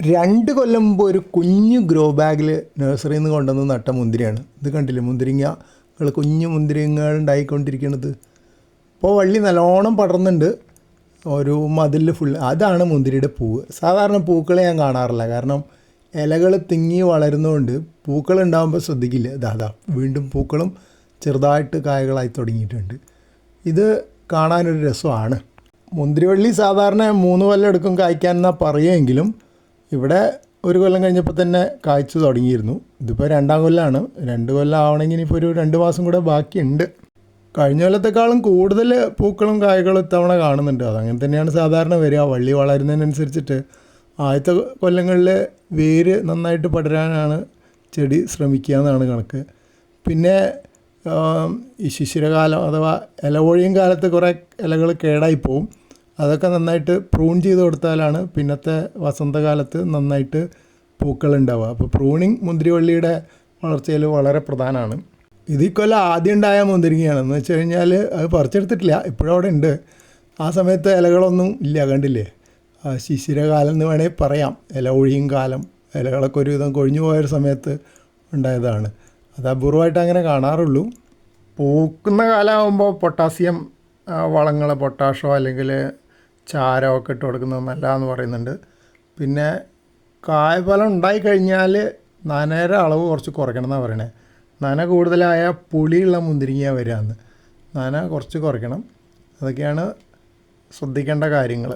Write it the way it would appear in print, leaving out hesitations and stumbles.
2 കൊല്ലം മുമ്പ് ഒരു കുഞ്ഞു ഗ്രോ ബാഗിൽ നഴ്സറിയിൽ നിന്ന് കൊണ്ടുവന്ന് നട്ട മുന്തിരിയാണ്. ഇത് കണ്ടില്ലേ, മുന്തിരിങ്ങകൾ, കുഞ്ഞു മുന്തിരിങ്ങകൾ ഉണ്ടായിക്കൊണ്ടിരിക്കുന്നത്. ഇപ്പോൾ വള്ളി നല്ലോണം പടർന്നുണ്ട്, ഒരു മതിൽ ഫുൾ. അതാണ് മുന്തിരിയുടെ പൂവ്. സാധാരണ പൂക്കളെ ഞാൻ കാണാറില്ല, കാരണം ഇലകൾ തിങ്ങി വളരുന്നതുകൊണ്ട് പൂക്കൾ ഉണ്ടാകുമ്പോൾ ശ്രദ്ധിക്കില്ല. ഇതാ വീണ്ടും പൂക്കളും ചെറുതായിട്ട് കായകളായി തുടങ്ങിയിട്ടുണ്ട്. ഇത് കാണാനൊരു രസമാണ്. മുന്തിരിവള്ളി സാധാരണ 3 കൊല്ലം എടുക്കും കായ്ക്കാൻ എന്നാണ് പറയുമെങ്കിലും ഇവിടെ 1 കൊല്ലം കഴിഞ്ഞപ്പോൾ തന്നെ കായ്ച്ചു തുടങ്ങിയിരുന്നു. ഇതിപ്പോൾ 2ാം കൊല്ലമാണ്. 2 കൊല്ലം ആവണമെങ്കിൽ ഇനിയിപ്പോൾ ഒരു 2 മാസം കൂടെ ബാക്കിയുണ്ട്. കഴിഞ്ഞ കൊല്ലത്തെക്കാളും കൂടുതൽ പൂക്കളും കായ്കളും ഇത്തവണ കാണുന്നുണ്ട്. അതങ്ങനെ തന്നെയാണ് സാധാരണ വരിക. വള്ളി വളരുന്നതിനനുസരിച്ചിട്ട് ആദ്യത്തെ കൊല്ലങ്ങളിൽ വേര് നന്നായിട്ട് പടരാനാണ് ചെടി ശ്രമിക്കുക എന്നാണ് കണക്ക്. പിന്നെ ഈ ശിശിരകാലം അഥവാ ഇലപൊഴിയും കാലത്ത് കുറേ ഇലകൾ കേടായിപ്പോവും. അതൊക്കെ നന്നായിട്ട് പ്രൂൺ ചെയ്ത് കൊടുത്താലാണ് പിന്നത്തെ വസന്തകാലത്ത് നന്നായിട്ട് പൂക്കളുണ്ടാവുക. അപ്പോൾ പ്രൂണിങ് മുന്തിരിവള്ളിയുടെ വളർച്ചയിൽ വളരെ പ്രധാനമാണ്. ഇത് ഇക്കൊല്ലം ആദ്യം ഉണ്ടായ മുന്തിരിങ്ങയാണ്. എന്ന് വെച്ച് കഴിഞ്ഞാൽ അത് പറിച്ചെടുത്തിട്ടില്ല, ഇപ്പോഴും അവിടെ ഉണ്ട്. ആ സമയത്ത് ഇലകളൊന്നും ഇല്ല, കണ്ടില്ലേ. ശിശിരകാലം എന്ന് വേണമെങ്കിൽ പറയാം. ഇല ഒഴിയും കാലം, ഇലകളൊക്കെ ഒരുവിധം കൊഴിഞ്ഞു പോയൊരു സമയത്ത് ഉണ്ടായതാണ്. അത് അപൂർവമായിട്ട് അങ്ങനെ കാണാറുള്ളൂ. പൂക്കുന്ന കാലമാകുമ്പോൾ പൊട്ടാസ്യം വളങ്ങൾ, പൊട്ടാഷോ അല്ലെങ്കിൽ ചാരമൊക്കെ ഇട്ട് കൊടുക്കുന്നത് നല്ലതാണെന്ന് പറയുന്നുണ്ട്. പിന്നെ കായ്ഫലം ഉണ്ടായിക്കഴിഞ്ഞാൽ നനയുടെ അളവ് കുറച്ച് കുറയ്ക്കണം എന്നാണ് പറയണത്. നന കൂടുതലായ പുളിയുള്ള മുന്തിരിങ്ങ വരികയെന്ന്. നന കുറച്ച് കുറയ്ക്കണം. അതൊക്കെയാണ് ശ്രദ്ധിക്കേണ്ട കാര്യങ്ങൾ.